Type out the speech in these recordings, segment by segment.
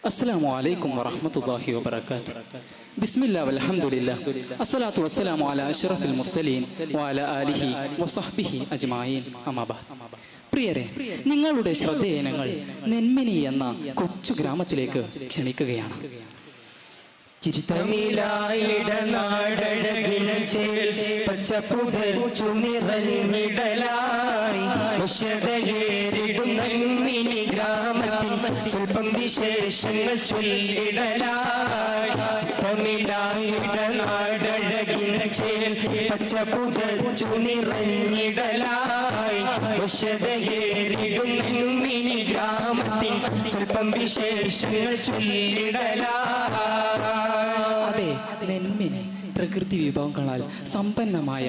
السلام عليكم ورحمة الله وبركاته. بسم الله والحمد لله الصلاة والسلام على أشرف المرسلين وعلى آله وصحبه أجمعين أما بعد. പ്രിയരെ, നിങ്ങളുടെ ശ്രദ്ധയെ ഞങ്ങൾ നെന്മിനി എന്ന കൊച്ചു ഗ്രാമത്തിലേക്ക് ക്ഷണിക്കുകയാണ്. സ്വൽപ്പം വിശേഷങ്ങൾ ചൊല്ലിടലായി ചിത്തമിലായിടനാടഴകിൻ ചേൽ പച്ചപ്പുതച്ചു നിറഞ്ഞിടലായി വശതയേറിടുന്നിനി ഗ്രാമത്തിൻ സ്വൽപ്പം വിശേഷങ്ങൾ ചൊല്ലിടലായി. അതെ, നെന്മിനി പ്രകൃതി വിഭവങ്ങളാൽ സമ്പന്നമായ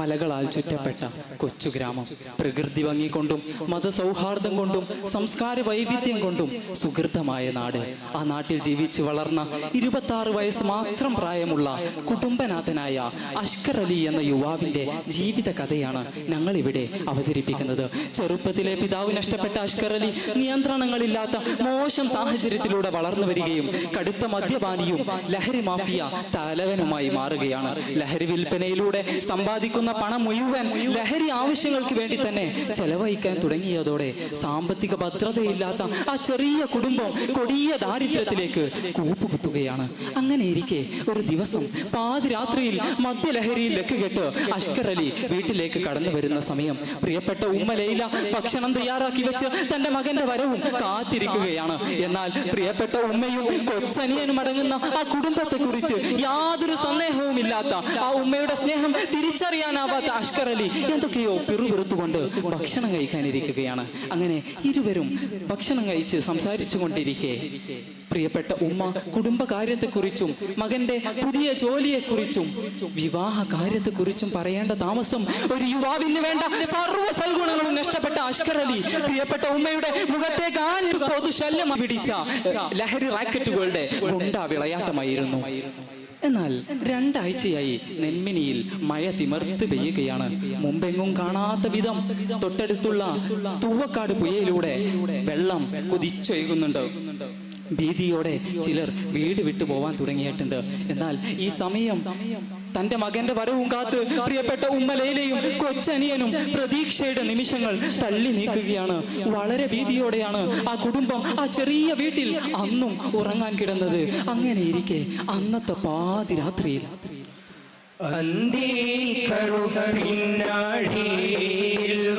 മലകളാൽ ചുറ്റപ്പെട്ട കൊച്ചു ഗ്രാമം. പ്രകൃതി ഭംഗി കൊണ്ടും മതസൗഹാർദ്ദം കൊണ്ടും സംസ്കാര വൈവിധ്യം കൊണ്ടും സുഹൃതമായ നാട്. ആ നാട്ടിൽ ജീവിച്ച് വളർന്ന 26 വയസ്സ് മാത്രം പ്രായമുള്ള കുടുംബനാഥനായ അഷ്കർ അലി എന്ന യുവാവിന്റെ ജീവിത കഥയാണ് ഞങ്ങൾ ഇവിടെ അവതരിപ്പിക്കുന്നത്. ചെറുപ്പത്തിലെ പിതാവ് നഷ്ടപ്പെട്ട അഷ്കർ അലി നിയന്ത്രണങ്ങളില്ലാത്ത മോശം സാഹചര്യത്തിലൂടെ വളർന്നു വരികയും കടുത്ത മദ്യപാനിയും ലഹരി മാഫിയ തലവനുമായി മാറുകയാണ്. ലഹരി വിൽപ്പനയിലൂടെ സമ്പാദിക്കുന്ന പണം മുഴുവൻ ലഹരി ആവശ്യങ്ങൾക്ക് വേണ്ടി തന്നെ ചെലവഴിക്കാൻ തുടങ്ങിയതോടെ സാമ്പത്തിക ഭദ്രതയില്ലാത്ത ആ ചെറിയ കുടുംബം കൊടിയ ദാരിദ്ര്യത്തിലേക്ക് കൂപ്പുകുത്തുകയാണ്. അങ്ങനെ ഇരിക്കെ ഒരു ദിവസം പാതിരാത്രിയിൽ മദ്യലഹരിയിൽ ലക്കുകെട്ട് അഷ്കർ അലി വീട്ടിലേക്ക് കടന്നു വരുന്ന സമയം പ്രിയപ്പെട്ട ഉമ്മ ലൈല ഭക്ഷണം തയ്യാറാക്കി വെച്ച് തന്റെ മകന്റെ വരവും കാത്തിരിക്കുകയാണ്. എന്നാൽ പ്രിയപ്പെട്ട ഉമ്മയും കൊച്ചനിയനും അടങ്ങുന്ന ആ കുടുംബത്തെ കുറിച്ച് യാതൊരു സന്ദേഹവും ഇല്ലാത്ത ആ ഉമ്മയുടെ സ്നേഹം തിരിച്ചറിയാനാവാത്ത അഷ്കർ അലി എന്തൊക്കെയോ പിറുപിറുത്തുകൊണ്ട് ഭക്ഷണം കഴിക്കാനിരിക്കുകയാണ്. അങ്ങനെ ഇരുവരും ഭക്ഷണം കഴിച്ച് സംസാരിച്ചു കൊണ്ടിരിക്കെ പ്രിയപ്പെട്ട ഉമ്മ കുടുംബകാര്യത്തെക്കുറിച്ചും മകന്റെ പുതിയ ജോലിയെക്കുറിച്ചും വിവാഹ കാര്യത്തെക്കുറിച്ചും പറയേണ്ട താമസം ഒരു യുവാവിന് വേണ്ട സർവ്വ സൽഗുണങ്ങളും നഷ്ടപ്പെട്ട അഷ്കർ അലി പ്രിയപ്പെട്ട ഉമ്മയുടെ മുഖത്തേക്ക് പൊതുശല്യം പിടിച്ച ലഹരി റാക്കറ്റുകളുടെ ഗുണ്ടാ വിളയാട്ടമായിരുന്നു. എന്നാൽ 2 ആഴ്ചയായി നെന്മിനിയിൽ മഴ തിമർത്ത് പെയ്യുകയാണ്. മുമ്പെങ്ങും കാണാത്ത വിധം തൊട്ടടുത്തുള്ള തൂവക്കാട് പുഴയിലൂടെ വെള്ളം കുതിച്ചൊഴുകുന്നുണ്ട്. ഭീതിയോടെ ചിലർ വീട് വിട്ടു പോവാൻ തുടങ്ങിയിട്ടുണ്ട്. എന്നാൽ ഈ സമയം തന്റെ മകന്റെ വരവും കാത്ത് പ്രിയപ്പെട്ട ഉമ്മ ലൈലയും കൊച്ചനിയനും പ്രതീക്ഷയുടെ നിമിഷങ്ങൾ തള്ളി നീക്കുകയാണ്. വളരെ ഭീതിയോടെയാണ് ആ കുടുംബം ആ ചെറിയ വീട്ടിൽ അന്നും ഉറങ്ങാൻ കിടന്നത്. അങ്ങനെ ഇരിക്കെ അന്നത്തെ പാതിരാത്രിയിൽ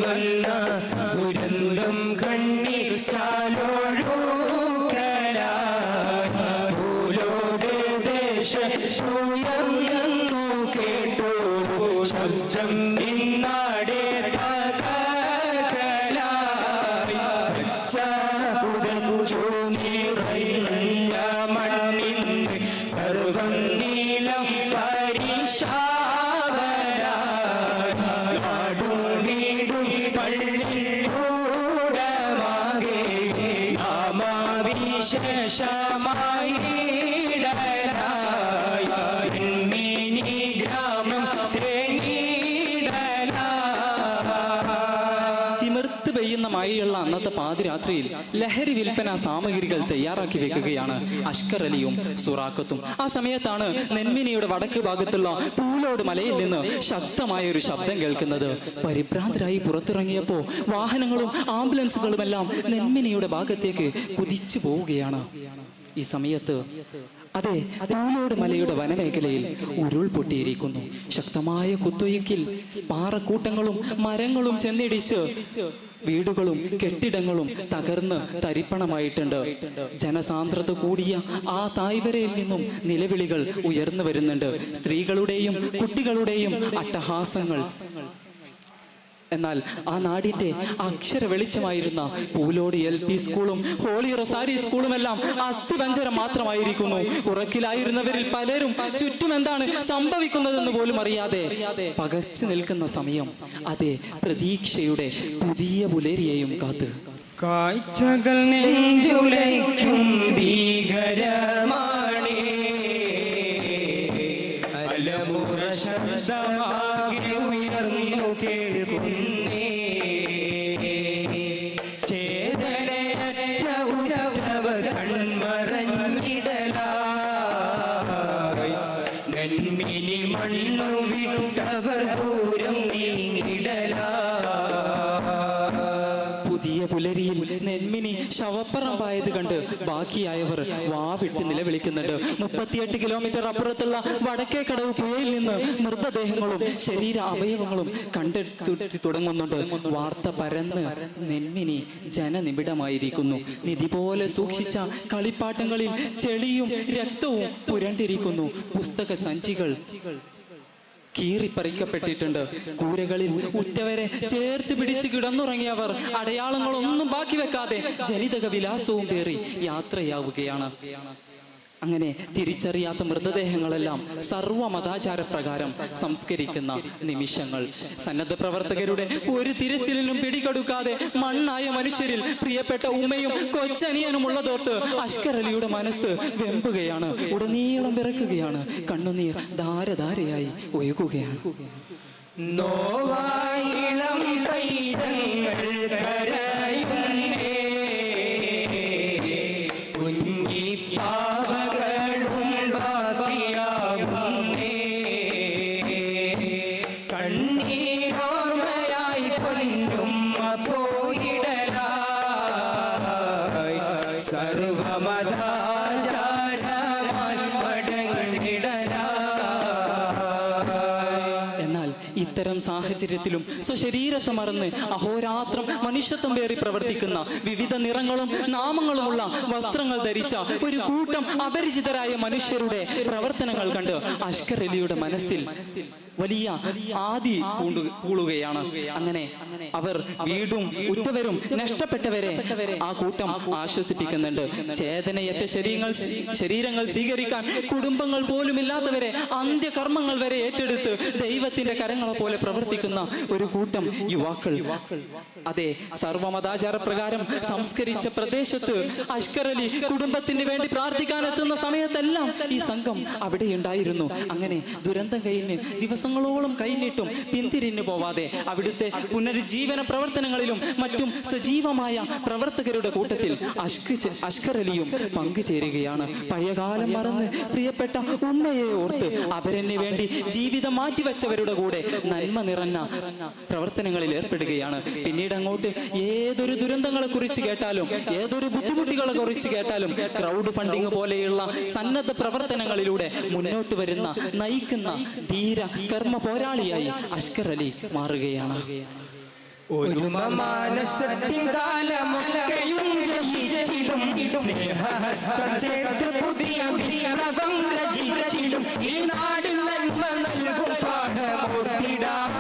വന്ന ദുരന്തം കണ്ണി ചാലോഴു കേട്ടു ശബ്ദം നിന്നാടെ നിറഞ്ഞ മണ്ണിന്ന് സർവം നീലം പരിശാവനാടും വീടും പള്ളിക്കൂടമാകെ നാമവിശേഷമായി മഴയുള്ള അന്നത്തെ പാതിരാത്രിയിൽ ലഹരി വിൽപ്പന സാമഗ്രികൾ തയ്യാറാക്കി വെക്കുകയാണ് അഷ്കർ അലിയും സുറാഖത്തും. ആ സമയത്താണ് നെന്മിനിയുടെ വടക്ക് ഭാഗത്തുള്ള പൂലോട് മലയിൽ നിന്ന് ശക്തമായ ഒരു ശബ്ദം കേൾക്കുന്നത്. പരിഭ്രാന്തരായി പുറത്തിറങ്ങിയപ്പോ വാഹനങ്ങളും ആംബുലൻസുകളുമെല്ലാം നെന്മിനിയുടെ ഭാഗത്തേക്ക് കുതിച്ചു പോവുകയാണ്. ഈ സമയത്ത് അതെ, പൂലോട് മലയുടെ വനമേഖലയിൽ ഉരുൾപൊട്ടിയിരിക്കുന്നു. ശക്തമായ കുത്തൊഴുക്കിൽ പാറക്കൂട്ടങ്ങളും മരങ്ങളും ചെന്നിടിച്ച് വീടുകളും കെട്ടിടങ്ങളും തകർന്ന് തരിപ്പണമായിട്ടുണ്ട്. ജനസാന്ദ്രത കൂടിയ ആ തായ്വരയിൽ നിന്നും നിലവിളികൾ ഉയർന്നു വരുന്നുണ്ട്. സ്ത്രീകളുടെയും കുട്ടികളുടെയും അട്ടഹാസങ്ങൾ. എന്നാൽ ആ നാടിന്റെ അക്ഷര വെളിച്ചമായിരുന്ന പൂലോട് LP സ്കൂളും ഹോളി റൊസാരി സ്കൂളുമെല്ലാം അസ്ഥിപഞ്ജരം മാത്രമായിരിക്കുന്നു. ഉറക്കിലായിരുന്നവരിൽ പലരും ചുറ്റും എന്താണ് സംഭവിക്കുന്നതെന്ന് പോലും അറിയാതെ പകച്ചു നിൽക്കുന്ന സമയം അതെ, പ്രതീക്ഷയുടെ പുതിയ പുലരിയെയും കാത്ത് കാഴ്ചകൾ നെഞ്ചുലയ്ക്കും ഭീകരമാണേ അലമുറ ശബ്ദമാകെ ഉയർന്നു കേൾക്കുന്നേ ചേതനയറ്റ ഉരവ കൺമ കണ്ട് ബാക്കിയായവർ വാവിട്ട് നിലവിളിക്കുന്നുണ്ട്. 38 കിലോമീറ്റർ അപ്പുറത്തുള്ള വടക്കേക്കടവ് പുഴയിൽ നിന്ന് മൃതദേഹങ്ങളും ശരീര അവയവങ്ങളും കണ്ടെത്തി തുടങ്ങുന്നുണ്ട്. വാർത്ത പരന്ന് നെന്മിനി ജനനിബിഡമായിരിക്കുന്നു. നിധി പോലെ സൂക്ഷിച്ച കളിപ്പാട്ടങ്ങളിൽ ചെളിയും രക്തവും പുരണ്ടിരിക്കുന്നു. പുസ്തക സഞ്ചികൾ കീറിപ്പറിക്കപ്പെട്ടിട്ടുണ്ട്. കൂരകളിൽ ഉറ്റവരെ ചേർത്ത് പിടിച്ച് കിടന്നുറങ്ങിയവർ അടയാളങ്ങളൊന്നും ബാക്കി വെക്കാതെ ജനിതക വിലാസവും പേറി യാത്രയാവുകയാണ്. അങ്ങനെ തിരിച്ചറിയാത്ത മൃതദേഹങ്ങളെല്ലാം സർവ്വ മതാചാരപ്രകാരം സംസ്കരിക്കുന്ന നിമിഷങ്ങൾ. സന്നദ്ധ പ്രവർത്തകരുടെ ഒരു തിരച്ചിലിനും പിടികൊടുക്കാതെ മണ്ണായ മനുഷ്യരിൽ പ്രിയപ്പെട്ട ഉമ്മയും കൊച്ചനിയനും ഉള്ളതോർത്ത് അഷ്കർ അലിയുടെ മനസ്സ് വെമ്പുകയാണ്. ഉടനീളം വിറക്കുകയാണ്. കണ്ണുനീർ ധാരധാരയായി ഒഴുകുകയാണ്. നോവായിളം പൈതങ്ങൾ കരയുന്നേ, കുഞ്ഞി പാവകളും ബാക്കിയാവുന്നേ, കണ്ണീരോമയായി പൊന്നുമ്മ പോയിടലായി, സർവമതാചാരമായി മടങ്ങിടലായി. എന്നാൽ ഇത്തരം സാഹചര്യത്തിലും സ്വശരീരത്തെ മറന്ന് അഹോരാത്രം മനുഷ്യത്വം പേറി പ്രവർത്തിക്കുന്ന വിവിധ നിറങ്ങളും നാമങ്ങളുമുള്ള വസ്ത്രങ്ങൾ ധരിച്ച ഒരു കൂട്ടം അപരിചിതരായ മനുഷ്യരുടെ പ്രവർത്തനങ്ങൾ കണ്ട് അഷ്കർ അലിയുടെ മനസ്സിൽ വലിയ ആദി പൂളുകയാണ്. അങ്ങനെ അവർ വീടും ഉറ്റവരും നഷ്ടപ്പെട്ടവരെ ആ കൂട്ടം ആശ്വസിപ്പിക്കുന്നുണ്ട്. ചേതനയറ്റ ശരീരങ്ങൾ സ്വീകരിക്കാൻ കുടുംബങ്ങൾ പോലും ഇല്ലാത്തവരെ അന്ത്യകർമ്മങ്ങൾ വരെ ഏറ്റെടുത്ത് ദൈവത്തിന്റെ കരങ്ങളെ പോലെ പ്രവർത്തിക്കുന്ന ഒരു കൂട്ടം യുവാക്കൾ. അതെ, സർവമതാചാര പ്രകാരം സംസ്കരിച്ച പ്രദേശത്ത് അഷ്കർ അലി കുടുംബത്തിന് വേണ്ടി പ്രാർത്ഥിക്കാനെത്തുന്ന സമയത്തെല്ലാം ഈ സംഘം അവിടെ ഉണ്ടായിരുന്നു. അങ്ങനെ ദുരന്തം കഴിഞ്ഞ് ദിവസങ്ങളോളം കഴിഞ്ഞിട്ടും പിന്തിരിഞ്ഞു പോവാതെ അവിടുത്തെ പുനരുജ്ജീവന പ്രവർത്തനങ്ങളിലും മറ്റും സജീവമായ പ്രവർത്തകരുടെ കൂട്ടത്തിൽ അഷ്കർ അലിയും പങ്കുചേരുകയാണ്. പഴയകാലം മറന്ന് പ്രിയപ്പെട്ട ഉമ്മയെ ഓർത്ത് അവരെന്നെ വേണ്ടി ജീവിതം മാറ്റിവെച്ചവരുടെ കൂടെ നന്മ നിറഞ്ഞ പ്രവർത്തനങ്ങളിൽ ഏർപ്പെടുകയാണ്. പിന്നീട് അങ്ങോട്ട് ഏതൊരു ദുരന്തങ്ങളെ കുറിച്ച് കേട്ടാലും ഏതൊരു ബുദ്ധിമുട്ടുകളെ കുറിച്ച് കേട്ടാലും ക്രൗഡ് ഫണ്ടിങ് പോലെയുള്ള സന്നദ്ധ പ്രവർത്തനങ്ങളിലൂടെ മുന്നോട്ട് വരുന്ന നയിക്കുന്ന ധീര കർമ്മ പോരാളിയായി അഷ്കർ അലി മാറുകയാണ്. ഒരു മാനസത്തിൻ കാലമൊക്കെയും ജയിച്ചിടും, സ്നേഹഹസ്തം ചേർത്ത് പുതിയ വിപ്ലവം രചിച്ചിടും, ഈ നാടിൽ നന്മ നൽകും പാഠമോർത്തിടാം,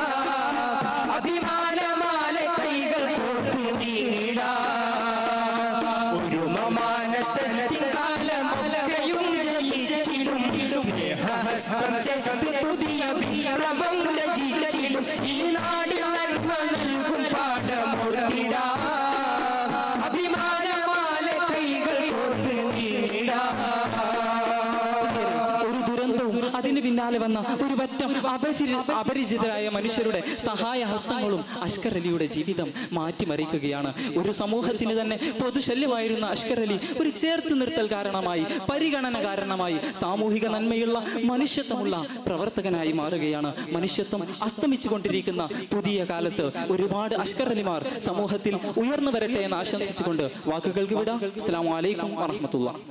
അഭിമാനമാല കൈകൾ കോർത്തു നീടാം. ഒരു മാനസത്തിൻ കാലമൊക്കെയും ജയിച്ചിടും, സ്നേഹഹസ്തം ചേർത്ത് പുതിയ വിപ്ലവം രചിച്ചിടും, ഈ നാടിൽ നന്മ നൽകും പാഠമോർത്തിടാം, അഭിമാനമാല കൈകൾ കോർത്ത് നീടാം. ഒരു ദുരന്തവും അതിന് പിന്നാലെ വന്ന ഒരു പറ്റം അപരിചിതരായ മനുഷ്യരുടെ സഹായ ഹസ്തങ്ങളും അഷ്കർ അലിയുടെ ജീവിതം മാറ്റിമറിക്കുകയാണ്. ഒരു സമൂഹത്തിന് തന്നെ പൊതുശല്യമായിരുന്ന അഷ്കർ അലി ഒരു ചേർത്ത് നിർത്തൽ കാരണമായി, പരിഗണന കാരണമായി സാമൂഹിക നന്മയുള്ള മനുഷ്യത്വമുള്ള പ്രവർത്തകനായി മാറുകയാണ്. മനുഷ്യത്വം അസ്തമിച്ചു കൊണ്ടിരിക്കുന്ന പുതിയ കാലത്ത് ഒരുപാട് അഷ്കർ അലിമാർ സമൂഹത്തിൽ ഉയർന്നു വരട്ടെ എന്ന് ആശംസിച്ചുകൊണ്ട് വാക്കുകൾക്ക് വിടാം. അസ്സലാമു അലൈക്കും വറഹ്മത്തുള്ളാഹി.